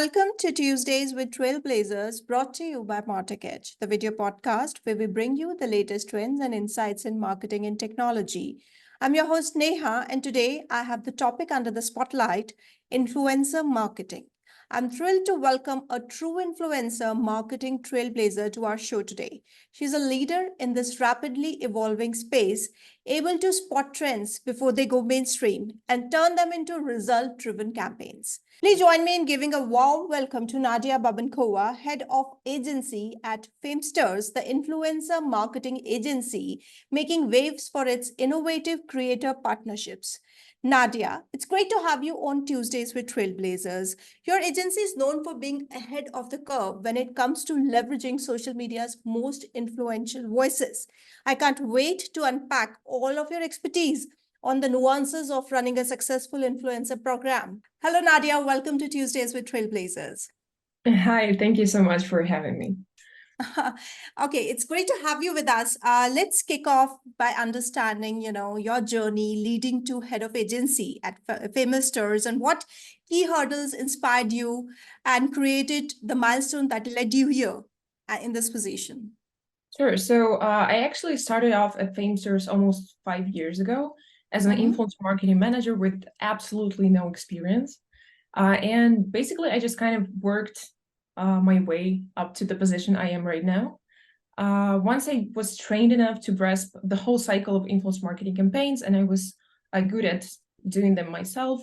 Welcome to Tuesdays with Trailblazers, brought to you by Martech, the video podcast where we bring you the latest trends and insights in marketing and technology. I'm your host, Neha, and today I have the topic under the spotlight, influencer marketing. I'm thrilled to welcome a true influencer marketing trailblazer to our show today. She's a leader in this rapidly evolving space, able to spot trends before they go mainstream and turn them into result-driven campaigns. Please join me in giving a warm welcome to Nadia Bubennikova, Head of Agency at Famesters, the influencer marketing agency, making waves for its innovative creator partnerships. Nadia, it's great to have you on Tuesdays with Trailblazers. Your agency is known for being ahead of the curve when it comes to leveraging social media's most influential voices. I can't wait to unpack all of your expertise on the nuances of running a successful influencer program. Hello, Nadia. Welcome to Tuesdays with Trailblazers. Hi, thank you so much for having me. Okay, it's great to have you with us. Let's kick off by understanding, your journey leading to head of agency at Famesters and what key hurdles inspired you and created the milestone that led you here in this position. Sure. So I actually started off at Famesters almost 5 years ago as an influencer marketing manager with absolutely no experience. And basically, I just kind of worked my way up to the position I am right now. Once I was trained enough to grasp the whole cycle of influence marketing campaigns, and I was good at doing them myself,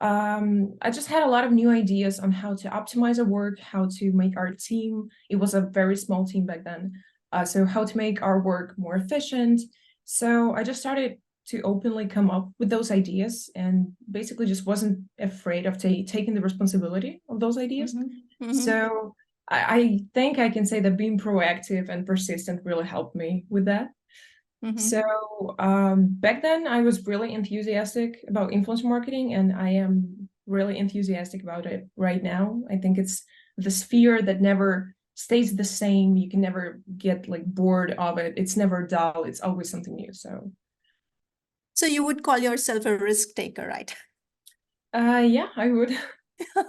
I just had a lot of new ideas on how to optimize our work, how to make our team, it was a very small team back then, so how to make our work more efficient. So I just started to openly come up with those ideas and basically just wasn't afraid of taking the responsibility of those ideas. So I think I can say that being proactive and persistent really helped me with that. So back then I was really enthusiastic about influencer marketing, and I am really enthusiastic about it right now. I think it's the sphere that never stays the same. You can never get bored of it. It's never dull. It's always something new. So you would call yourself a risk taker, right? Yeah, I would.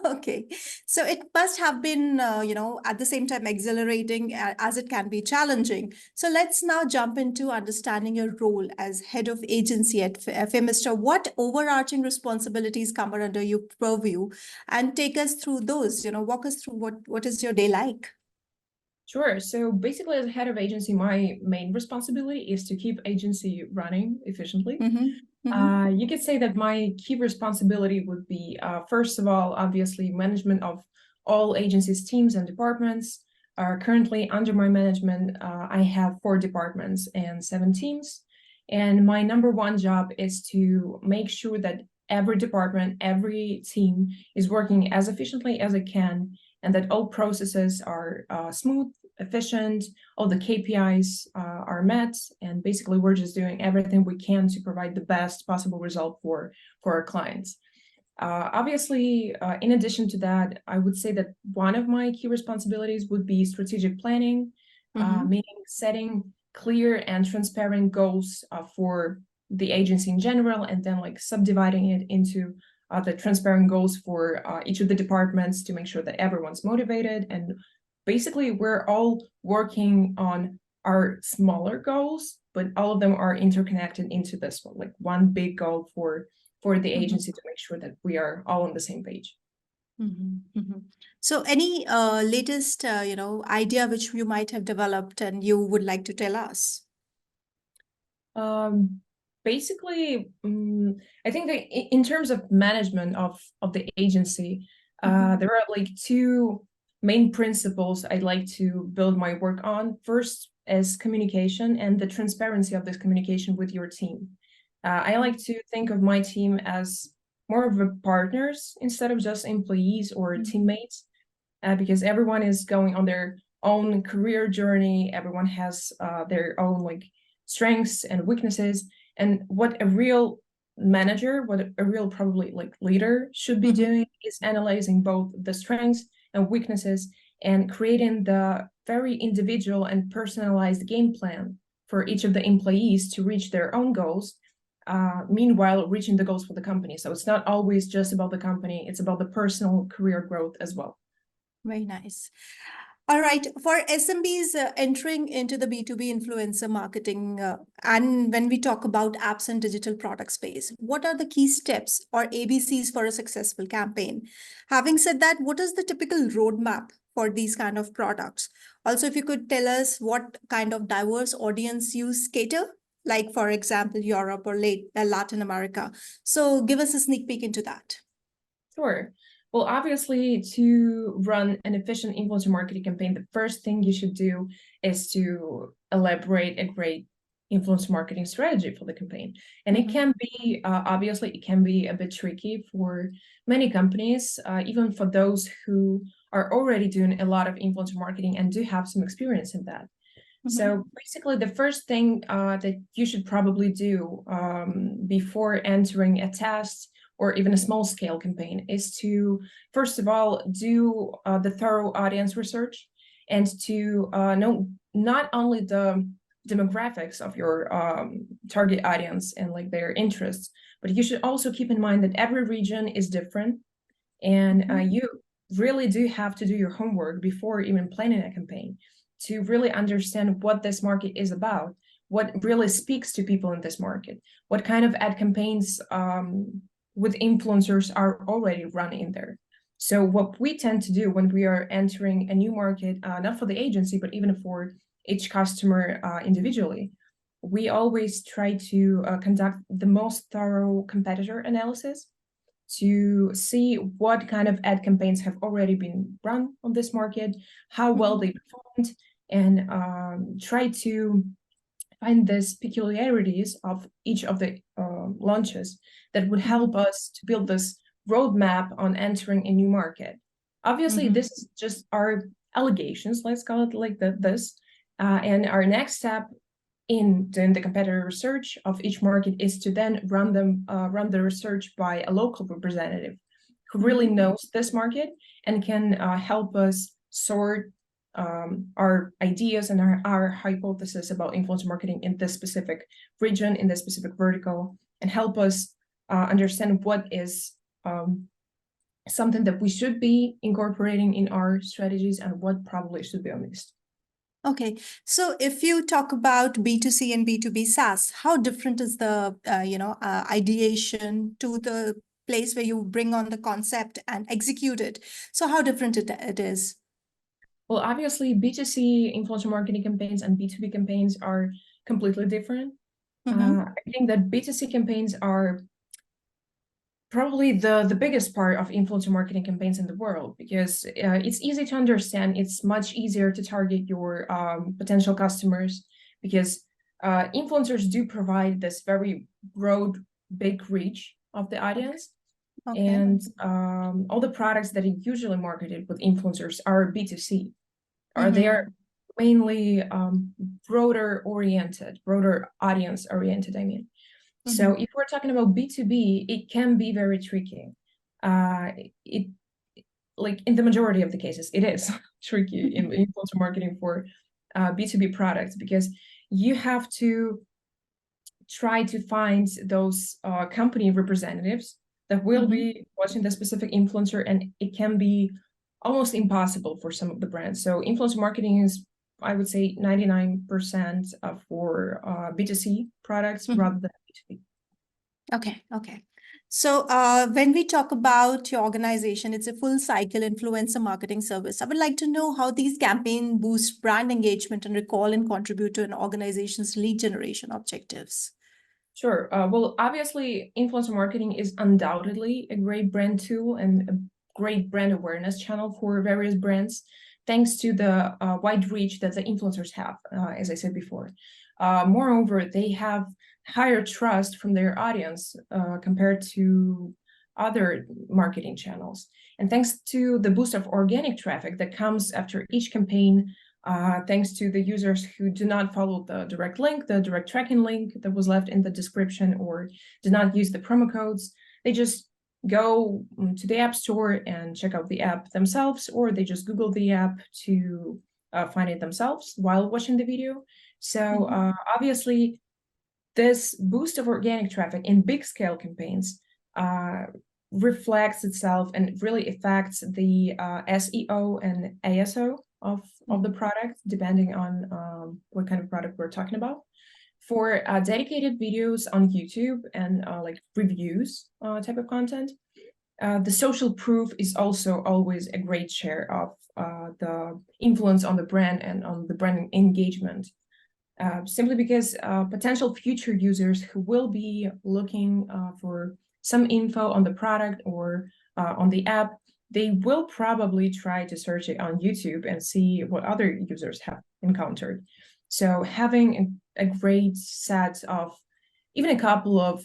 Okay. So it must have been, at the same time exhilarating as it can be challenging. So let's now jump into understanding your role as head of agency at Famester. What overarching responsibilities come under your purview, and take us through those, walk us through what is your day like? Sure. So basically, as a head of agency, my main responsibility is to keep agency running efficiently. You could say that my key responsibility would be, first of all, obviously, management of all agencies' teams and departments. Currently, under my management, I have 4 departments and 7 teams. And my number one job is to make sure that every department, every team is working as efficiently as it can, and that all processes are smooth, efficient, all the KPIs are met, and basically we're just doing everything we can to provide the best possible result for our clients. Obviously, in addition to that, I would say that one of my key responsibilities would be strategic planning, meaning setting clear and transparent goals for the agency in general, and then subdividing it into the transparent goals for each of the departments to make sure that everyone's motivated. And basically, we're all working on our smaller goals, but all of them are interconnected into this one, one big goal for the agency to make sure that we are all on the same page. So any latest, idea which you might have developed and you would like to tell us? Basically, I think that in terms of management of the agency, there are 2 main principles I'd like to build my work on. First is communication and the transparency of this communication with your team. I like to think of my team as more of a partners instead of just employees or teammates, because everyone is going on their own career journey. Everyone has their own strengths and weaknesses. And what a real manager, what a real probably leader should be doing is analyzing both the strengths and weaknesses and creating the very individual and personalized game plan for each of the employees to reach their own goals. meanwhile reaching the goals for the company. So it's not always just about the company, it's about the personal career growth as well. Very nice. All right. For SMBs entering into the B2B influencer marketing, and when we talk about apps and digital product space, what are the key steps or ABCs for a successful campaign? Having said that, what is the typical roadmap for these kind of products? Also, if you could tell us what kind of diverse audience you cater, like for example, Europe or Latin America. So give us a sneak peek into that. Sure. Well, obviously, to run an efficient influencer marketing campaign, the first thing you should do is to elaborate a great influencer marketing strategy for the campaign. And it can be, obviously, it can be a bit tricky for many companies, even for those who are already doing a lot of influencer marketing and do have some experience in that. So basically, the first thing that you should probably do before entering a test or even a small scale campaign is to, first of all, do the thorough audience research and to know not only the demographics of your target audience and like their interests, but you should also keep in mind that every region is different, and you really do have to do your homework before even planning a campaign to really understand what this market is about, what really speaks to people in this market, what kind of ad campaigns with influencers are already running there. So what we tend to do when we are entering a new market, not for the agency, but even for each customer individually, we always try to conduct the most thorough competitor analysis to see what kind of ad campaigns have already been run on this market, how well they performed, and try to find the peculiarities of each of the launches that would help us to build this roadmap on entering a new market. Obviously, this is just our allegations, let's call it like this. And our next step in doing the competitor research of each market is to then run the research by a local representative who really knows this market and can help us sort our ideas and our hypothesis about influencer marketing in this specific region, in this specific vertical, and help us understand what is something that we should be incorporating in our strategies and what probably should be omitted. Okay, so if you talk about B2C and B2B SaaS, how different is the ideation to the place where you bring on the concept and execute it? So how different it is? Well, obviously, B2C influencer marketing campaigns and B2B campaigns are completely different. I think that B2C campaigns are probably the biggest part of influencer marketing campaigns in the world because it's easy to understand. It's much easier to target your potential customers because influencers do provide this very broad, big reach of the audience. Okay. And all the products that are usually marketed with influencers are B2C. They are mainly broader audience oriented, I mean. So if we're talking about B2B, it can be very tricky. It like in the majority of the cases, it is tricky in influencer marketing for B2B products because you have to try to find those company representatives that will be watching the specific influencer, and it can be almost impossible for some of the brands. So influencer marketing is, I would say, 99% for B2C products rather than B2B. Okay. So when we talk about your organization, it's a full cycle influencer marketing service. I would like to know how these campaigns boost brand engagement and recall and contribute to an organization's lead generation objectives. Sure. Well, obviously, influencer marketing is undoubtedly a great brand tool and a great brand awareness channel for various brands, thanks to the wide reach that the influencers have, as I said before. Moreover, they have higher trust from their audience compared to other marketing channels. And thanks to the boost of organic traffic that comes after each campaign, thanks to the users who do not follow the direct link, the direct tracking link that was left in the description, or did not use the promo codes, they just go to the App Store and check out the app themselves, or they just Google the app to find it themselves while watching the video. So obviously, this boost of organic traffic in big scale campaigns reflects itself and really affects the SEO and ASO of the product, depending on what kind of product we're talking about. For dedicated videos on YouTube and like reviews type of content, the social proof is also always a great share of the influence on the brand and on the brand engagement. Simply because potential future users who will be looking for some info on the product or on the app, they will probably try to search it on YouTube and see what other users have encountered. So having a great set of even a couple of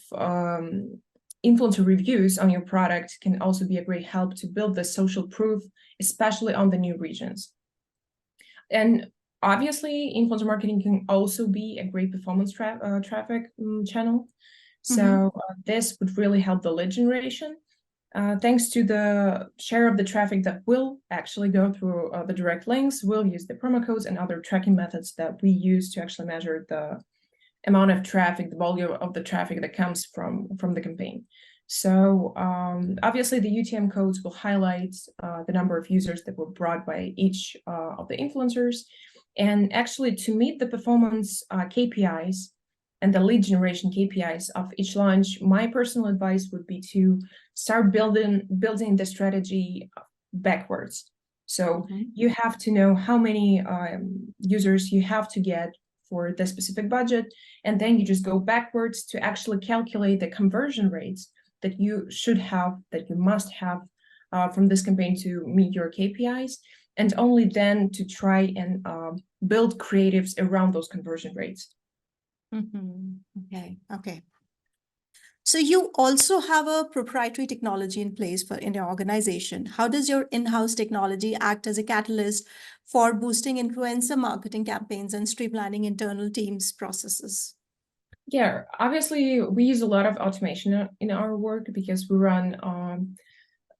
influencer reviews on your product can also be a great help to build the social proof, especially on the new regions. And obviously, influencer marketing can also be a great performance traffic channel. So this would really help the lead generation, thanks to the share of the traffic that will actually go through the direct links. We'll use the promo codes and other tracking methods that we use to actually measure the amount of traffic, the volume of the traffic that comes from the campaign. So obviously the UTM codes will highlight the number of users that were brought by each of the influencers. And actually, to meet the performance KPIs and the lead generation KPIs of each launch, my personal advice would be to start building the strategy backwards. So you have to know how many users you have to get for the specific budget, and then you just go backwards to actually calculate the conversion rates that you should have, that you must have from this campaign to meet your KPIs, and only then to try and build creatives around those conversion rates. Okay. So you also have a proprietary technology in place in your organization. How does your in-house technology act as a catalyst for boosting influencer marketing campaigns and streamlining internal teams' processes? Yeah, obviously we use a lot of automation in our work because we run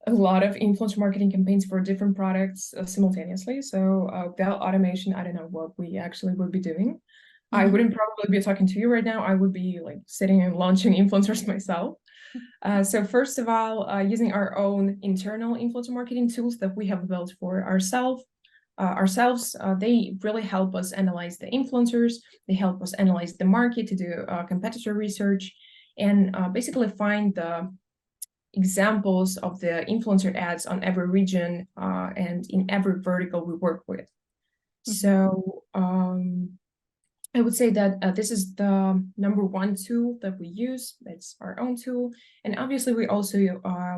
a lot of influencer marketing campaigns for different products simultaneously. So without automation, I don't know what we actually would be doing. I wouldn't probably be talking to you right now. I would be like sitting and launching influencers myself. So first of all, using our own internal influencer marketing tools that we have built for ourselves, they really help us analyze the influencers. They help us analyze the market to do competitor research and basically find the examples of the influencer ads on every region and in every vertical we work with. So I would say that this is the number one tool that we use. It's our own tool. And obviously, we also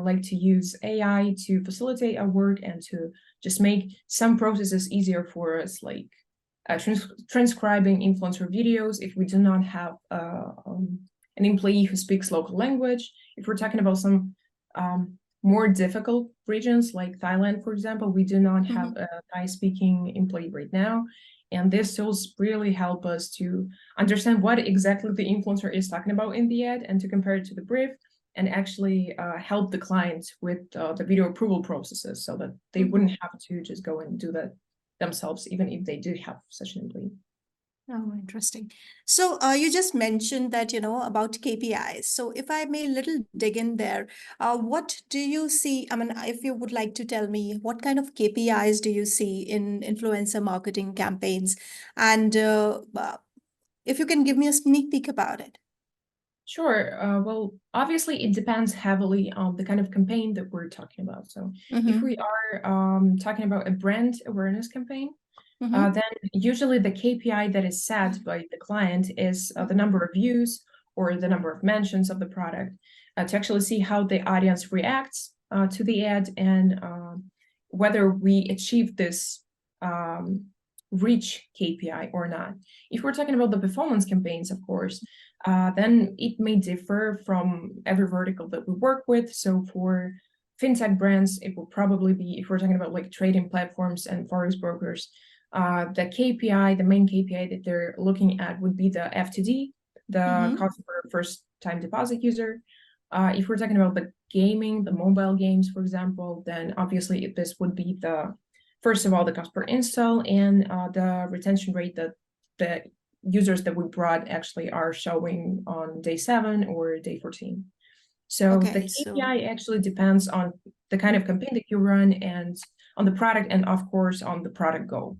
like to use AI to facilitate our work and to just make some processes easier for us, like transcribing influencer videos if we do not have an employee who speaks local language. If we're talking about some more difficult regions like Thailand, for example, we do not have a Thai-speaking employee right now. And these tools really help us to understand what exactly the influencer is talking about in the ad and to compare it to the brief and actually help the clients with the video approval processes so that they wouldn't have to just go and do that themselves, even if they do have such an employee. Oh, interesting. So you just mentioned that, about KPIs. So if I may little dig in there, what do you see? I mean, if you would like to tell me, what kind of KPIs do you see in influencer marketing campaigns? And if you can give me a sneak peek about it. Sure. Well, obviously, it depends heavily on the kind of campaign that we're talking about. So if we are talking about a brand awareness campaign, then usually the KPI that is set by the client is the number of views or the number of mentions of the product to actually see how the audience reacts to the ad and whether we achieve this reach KPI or not. If we're talking about the performance campaigns, of course, then it may differ from every vertical that we work with. So for fintech brands, it will probably be, if we're talking about like trading platforms and forex brokers, the KPI, the main KPI that they're looking at would be the FTD, the cost per first time deposit user. If we're talking about the gaming, the mobile games, for example, then obviously this would be first of all, the cost per install and the retention rate that the users that we brought actually are showing on day 7 or day 14. So the KPI actually depends on the kind of campaign that you run and on the product, and of course on the product goal.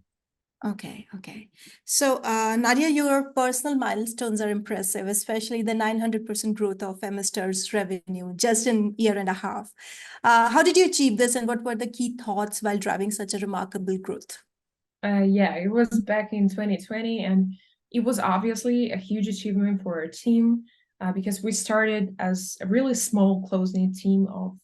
Okay. So, Nadia, your personal milestones are impressive, especially the 900% growth of Famesters revenue just in year and a half. How did you achieve this, and what were the key thoughts while driving such a remarkable growth? Yeah, it was back in 2020, and it was obviously a huge achievement for our team because we started as a really small, close-knit team of,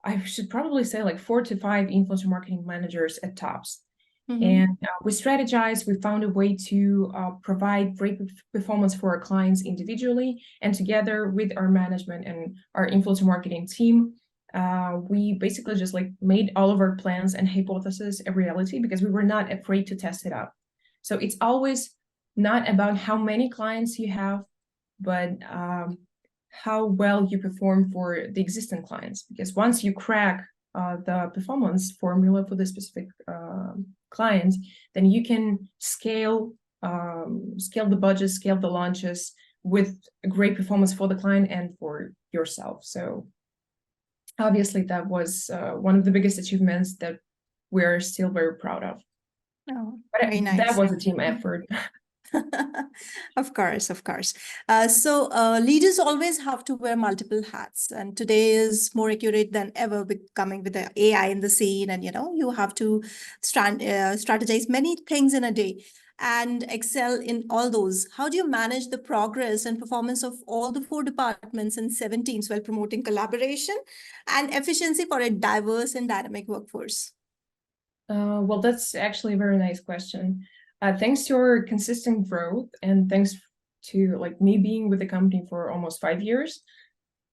I should probably say, like 4 to 5 influencer marketing managers at tops. And we strategized, we found a way to provide great performance for our clients individually, and together with our management and our influencer marketing team, we basically just like made all of our plans and hypotheses a reality because we were not afraid to test it out. So it's always not about how many clients you have, but how well you perform for the existing clients. Because once you crack the performance formula for the specific client, then you can scale the budget, scale the launches with a great performance for the client and for yourself. So obviously that was one of the biggest achievements that we're still very proud of. Oh, but very nice. That was a team effort. Of course. So leaders always have to wear multiple hats, and today is more accurate than ever, coming with the AI in the scene, and you have to strategize many things in a day and excel in all those. How do you manage the progress and performance of all the 4 departments and 7 teams while promoting collaboration and efficiency for a diverse and dynamic workforce? Well, that's actually a very nice question. Thanks to our consistent growth and thanks to like me being with the company for almost 5 years,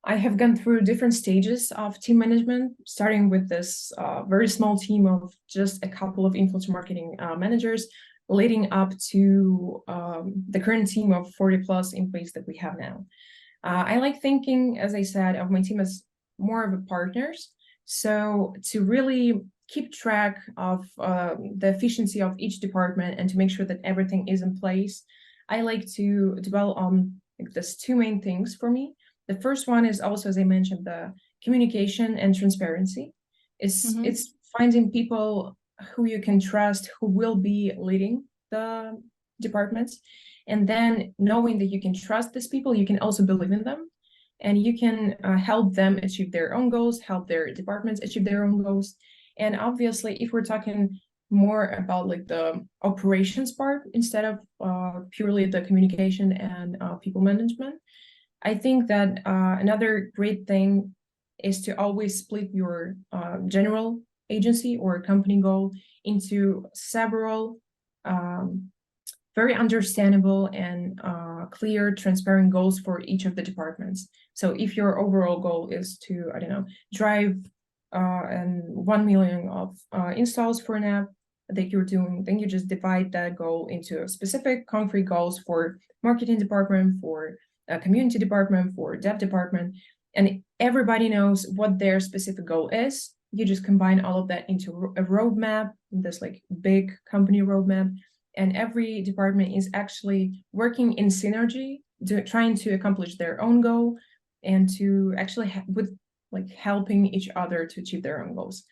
I have gone through different stages of team management, starting with this very small team of just a couple of influencer marketing managers, leading up to the current team of 40 plus employees that we have now. I like thinking, as I said, of my team as more of a partners. So to really keep track of the efficiency of each department and to make sure that everything is in place, I like to dwell on like this 2 main things for me. The first one is also, as I mentioned, the communication and transparency. It's finding people who you can trust, who will be leading the departments, and then knowing that you can trust these people, you can also believe in them, and you can help them achieve their own goals, help their departments achieve their own goals. And obviously, if we're talking more about like the operations part instead of purely the communication and people management, I think that another great thing is to always split your general agency or company goal into several very understandable and clear, transparent goals for each of the departments. So if your overall goal is to, I don't know, drive 1 million of installs for an app that you're doing, then you just divide that goal into specific concrete goals for marketing department, for a community department, for dev department, and everybody knows what their specific goal is. You just combine all of that into a roadmap, this like big company roadmap, and every department is actually working in synergy, trying to accomplish their own goal and to actually with like helping each other to achieve their own goals.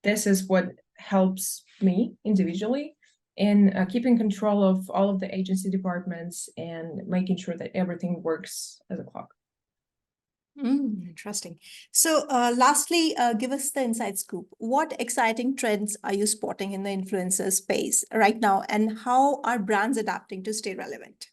This is what helps me individually in keeping control of all of the agency departments and making sure that everything works as a clock. Interesting. So lastly, give us the inside scoop. What exciting trends are you spotting in the influencer space right now, and how are brands adapting to stay relevant?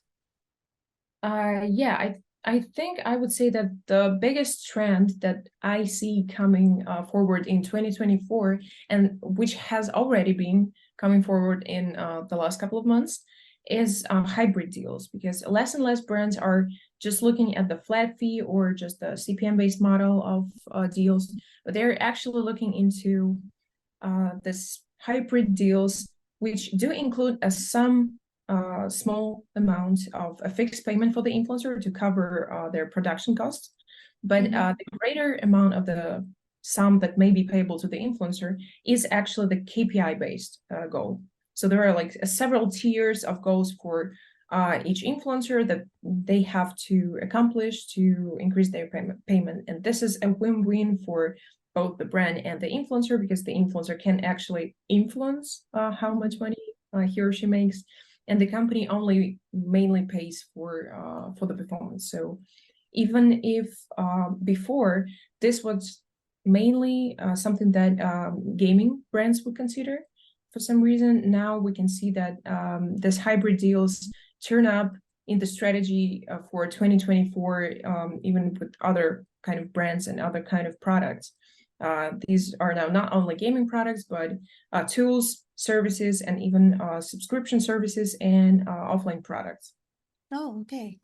Yeah, I think I would say that the biggest trend that I see coming forward in 2024, and which has already been coming forward in the last couple of months, is hybrid deals, because less and less brands are just looking at the flat fee or just the CPM-based model of deals, but they're actually looking into this hybrid deals, which do include some small amount of a fixed payment for the influencer to cover their production costs, but the greater amount of the sum that may be payable to the influencer is actually the KPI-based goal. So there are like several tiers of goals for each influencer that they have to accomplish to increase their payment. And this is a win-win for both the brand and the influencer, because the influencer can actually influence how much money he or she makes, and the company only mainly pays for the performance. So even if before this was mainly something that gaming brands would consider, for some reason now we can see that this hybrid deals turn up in the strategy for 2024, even with other kind of brands and other kind of products. These are now not only gaming products, but tools, services, and even subscription services and offline products. Oh, okay.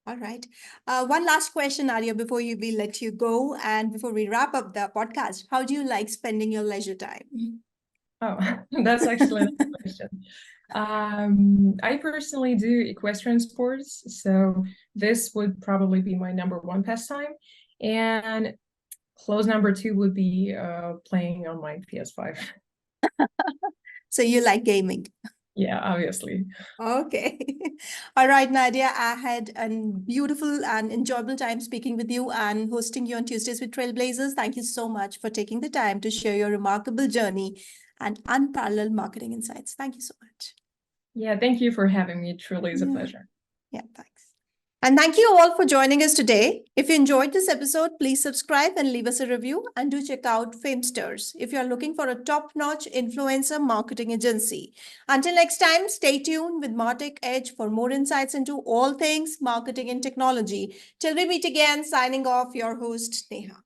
All right. One last question, Nadia, before we let you go and before we wrap up the podcast. How do you like spending your leisure time? Oh, that's actually a nice question. I personally do equestrian sports, so this would probably be my number one pastime. And close number two would be playing on my PS5. So you like gaming? Yeah, obviously. Okay. All right, Nadia, I had a beautiful and enjoyable time speaking with you and hosting you on Tuesdays with Trailblazers. Thank you so much for taking the time to share your remarkable journey and unparalleled marketing insights. Thank you so much. Yeah, thank you for having me. It truly is a pleasure. Yeah, thanks. And thank you all for joining us today. If you enjoyed this episode, please subscribe and leave us a review, and do check out Famesters if you're looking for a top-notch influencer marketing agency. Until next time, stay tuned with Martech Edge for more insights into all things marketing and technology. Till we meet again, signing off, your host, Neha.